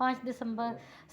5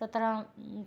17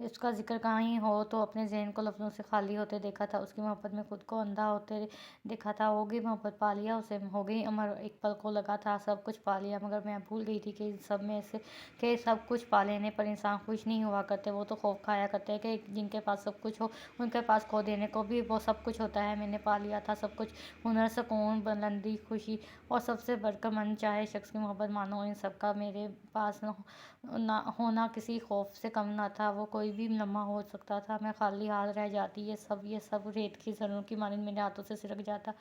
اس کا ذکر کہاں ہی ہو تو اپنے ذہن کو لفظوں سے خالی ہوتے دیکھا تھا، اس کی محبت میں خود کو اندھا ہوتے دیکھا تھا۔ ہوگی محبت پا لیا اسے، ہو گئی عمر، ایک پل کو لگا تھا سب کچھ پا لیا، مگر میں بھول گئی تھی کہ سب میں سے کہ سب کچھ پا لینے پر انسان خوش نہیں ہوا کرتے، وہ تو خوف کھایا کرتے کہ جن کے پاس سب کچھ ہو ان کے پاس کھو دینے کو بھی وہ سب کچھ ہوتا ہے۔ میں نے پا لیا تھا سب کچھ، ہنر، سکون، بلندی، خوشی اور سب سے بڑھ کر من چاہے شخص کی محبت مانو، ان سب کا میرے پاس ہونا کسی خوف سے کم نہ تھا۔ وہ کوئی بھی لمحہ ہو سکتا تھا، میں خالی ہاتھ رہ جاتی، یہ سب ریت کی ذروں کی مانند میرے ہاتھوں سے سرک جاتا۔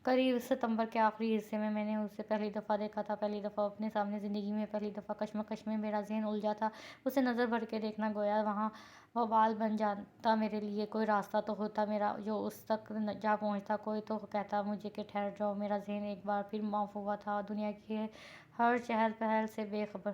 قریب ستمبر کے آخری حصے میں نے اسے پہلی دفعہ دیکھا تھا، پہلی دفعہ اپنے سامنے زندگی میں، پہلی دفعہ کشمکش میں میرا ذہن الجھا تھا۔ اسے نظر بھر کے دیکھنا گویا وہاں وبال بن جاتا میرے لیے، کوئی راستہ تو ہوتا میرا جو اس تک جا پہنچتا، کوئی تو کہتا مجھے کہ ٹھہر جاؤ۔ میرا ذہن ایک بار پھر معاف ہوا تھا، دنیا کی ہر چہل پہل سے بے خبر۔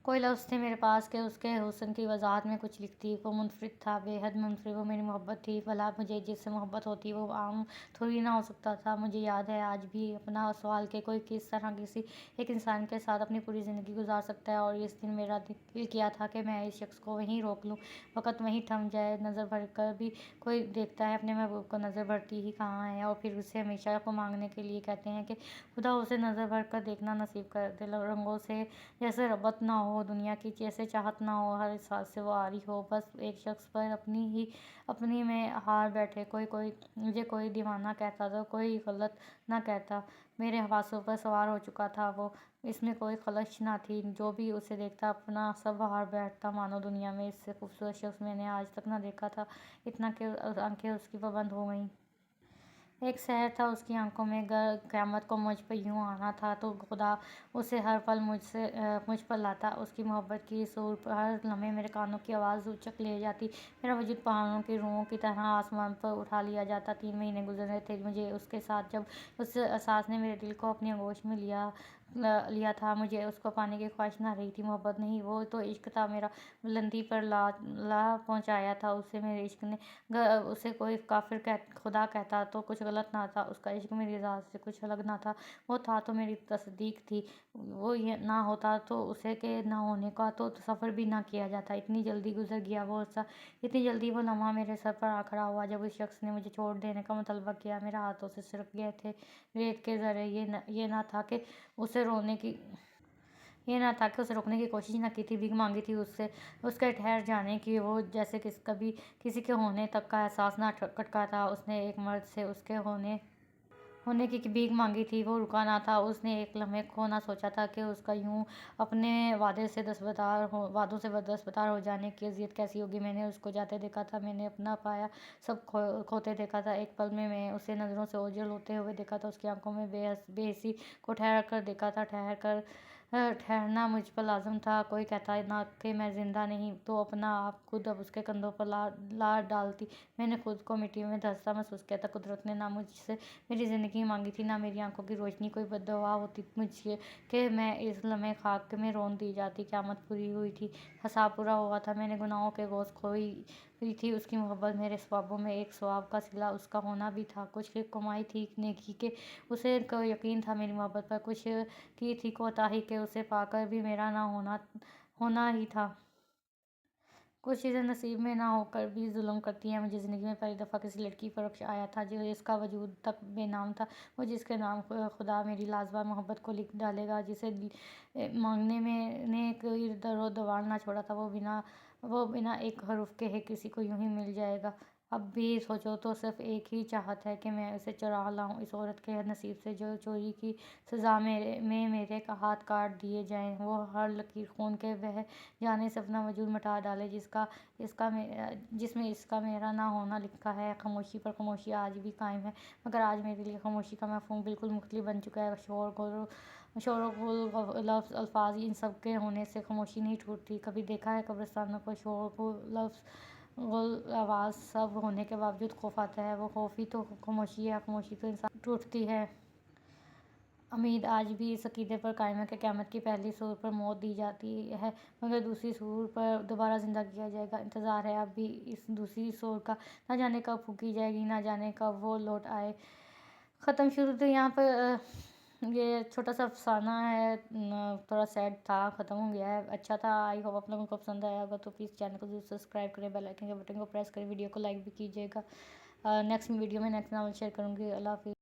کوئی لفظ تھے میرے پاس کہ اس کے حسن کی وضاحت میں کچھ لکھتی، وہ منفرد تھا، بے حد منفرد، وہ میری محبت تھی۔ بھلا مجھے جس سے محبت ہوتی وہ عام تھوڑی نہ ہو سکتا تھا۔ مجھے یاد ہے آج بھی اپنا سوال کہ کوئی کس طرح کسی ایک انسان کے ساتھ اپنی پوری زندگی گزار سکتا ہے، اور اس دن میرا دل کیا تھا کہ میں اس شخص کو وہیں روک لوں، وقت وہیں تھم جائے۔ نظر بھر کر بھی کوئی دیکھتا ہے اپنے محبوب کو، نظر بھرتی ہی کہاں ہے، اور پھر اسے ہمیشہ کو مانگنے کے لیے کہتے ہیں کہ خدا اسے نظر بھر کر دیکھنا نصیب کر دے۔ رنگوں سے جیسے ربط نہ ہو، دنیا کی جیسے چاہت نہ ہو، ہر احساس سے وہ عاری ہو، بس ایک شخص پر اپنی میں ہار بیٹھے۔ مجھے کوئی دیوانہ کہتا تو کوئی غلط نہ کہتا، میرے حواسوں پر سوار ہو چکا تھا وہ، اس میں کوئی خلش نہ تھی۔ جو بھی اسے دیکھتا اپنا سب ہار بیٹھتا، مانو دنیا میں اس سے خوبصورت شخص میں نے آج تک نہ دیکھا تھا، اتنا کہ آنکھیں اس کی پابند ہو گئیں۔ ایک سحر تھا اس کی آنکھوں میں، گر قیامت کو مجھ پر یوں آنا تھا تو خدا اسے ہر پل مجھ پر لاتا۔ اس کی محبت کی سور ہر لمحے میرے کانوں کی آواز اچک لے جاتی، میرا وجود پہاڑوں کی روحوں کی طرح آسمان پر اٹھا لیا جاتا۔ 3 مہینے گزر رہے تھے مجھے اس کے ساتھ، جب اس احساس نے میرے دل کو اپنی آغوش میں لیا تھا، مجھے اس کو پانے کی خواہش نہ رہی تھی۔ محبت نہیں، وہ تو عشق تھا میرا، بلندی پر لا پہنچایا تھا اسے میرے عشق نے۔ اسے کوئی کافر خدا کہتا تو کچھ غلط نہ تھا، اس کا عشق میری ذات سے کچھ الگ نہ تھا، وہ تھا تو میری تصدیق تھی۔ وہ نہ ہوتا تو اسے کے نہ ہونے کا تو تصور بھی نہ کیا جاتا۔ اتنی جلدی گزر گیا وہ عرصہ، اتنی جلدی وہ لمحہ میرے سر پر آ کھڑا ہوا جب اس شخص نے مجھے چھوڑ دینے کا مطالبہ کیا۔ میرے ہاتھوں سے سرک گئے تھے ریت کے ذرے۔ یہ نہ تھا کہ اسے روکنے کی کوشش نہ کی تھی، بھیک مانگی تھی اس کے ٹھہر جانے کی، وہ جیسے کبھی کسی کے ہونے تک کا احساس نہ کھٹکا تھا۔ اس نے ایک مرد سے اس کے ہونے کی بھیک مانگی تھی، وہ رکا نہ تھا۔ اس نے ایک لمحے کو نہ سوچا تھا کہ اس کا یوں اپنے وعدوں سے دستبردار ہو جانے کی اذیت کیسی ہوگی۔ میں نے اس کو جاتے دیکھا تھا، میں نے اپنا پایا سب کھوتے دیکھا تھا۔ ایک پل میں اسے نظروں سے اوجھل ہوتے ہوئے دیکھا تھا، اس کی آنکھوں میں بے حسی کو ٹھہر کر دیکھا تھا۔ ٹھہرنا مجھ پر لازم تھا، کوئی کہتا نہ کہ میں زندہ نہیں تو اپنا آپ خود اب اس کے کندھوں پر لا ڈالتی۔ میں نے خود کو مٹی میں دھنستا محسوس کیا تھا۔ قدرت نے نہ مجھ سے میری زندگی مانگی تھی، نہ میری آنکھوں کی روشنی، کوئی بد دعا ہوتی مجھ کہ میں اس لمحے خاک میں رون دی جاتی۔ قیامت پوری ہوئی تھی، حساب پورا ہوا تھا، میں نے گناہوں کے گوشت کھوئی تھی۔ اس کی محبت میرے ثوابوں میں ایک ثواب کا صلہ اس کا ہونا بھی تھا، کچھ کمائی تھی نیکی کہ اسے کو یقین تھا میری محبت پر، کچھ کی تھی کوتاہی کہ اسے پا کر بھی میرا نہ ہونا ہی تھا۔ کچھ چیزیں نصیب میں نہ ہو کر بھی ظلم کرتی ہیں۔ مجھے زندگی میں پہلی دفعہ کسی لڑکی پر رشک آیا تھا جس کا وجود تک بے نام تھا، وہ جس کے نام خدا میری لاجواب محبت کو لکھ ڈالے گا، جسے مانگنے میں نے کوئی در و دیوار نہ چھوڑا تھا، وہ بنا ایک حرف کہے کسی کو یوں ہی مل جائے گا۔ اب بھی سوچو تو صرف ایک ہی چاہت ہے کہ میں اسے چرا لاؤں، اس عورت کے نصیب سے جو چوری کی سزا میں میرے ہاتھ کاٹ دیے جائیں، وہ ہر لکیر خون کے بہہ جانے سے اپنا وجود مٹا ڈالے جس میں اس کا میرا نہ ہونا لکھا ہے۔ خاموشی پر خاموشی آج بھی قائم ہے، مگر آج میرے لیے خاموشی کا مفہوم بالکل مختلف بن چکا ہے۔ شور و غل، لفظ، الفاظ، ان سب کے ہونے سے خاموشی نہیں ٹوٹتی۔ کبھی دیکھا ہے قبرستانوں کو، شور و لفظ، غل، آواز سب ہونے کے باوجود خوف آتا ہے، وہ خوف ہی تو خاموشی ہے، خاموشی تو انسان ٹوٹتی ہے۔ امید آج بھی اس عقیدے پر قائم ہے کہ قیامت کی پہلی سور پر موت دی جاتی ہے، مگر دوسری سور پر دوبارہ زندہ کیا جائے گا۔ انتظار ہے اب بھی اس دوسری سور کا، نہ جانے کب پھونکی جائے گی، نہ جانے کب وہ لوٹ آئے۔ ختم شروع تو یہاں پر یہ چھوٹا سا افسانہ ہے، تھوڑا سیڈ تھا، ختم ہو گیا ہے، اچھا تھا، آئی ہوپ آپ لوگوں کو پسند آیا ہوگا، تو پلیز چینل کو ضرور سبسکرائب کریں، بیل آئکن کے بٹن کو پریس کریں، ویڈیو کو لائک بھی کیجیے گا۔ نیکسٹ ویڈیو میں نیکسٹ ناول شیئر کروں گی۔ اللہ حافظ۔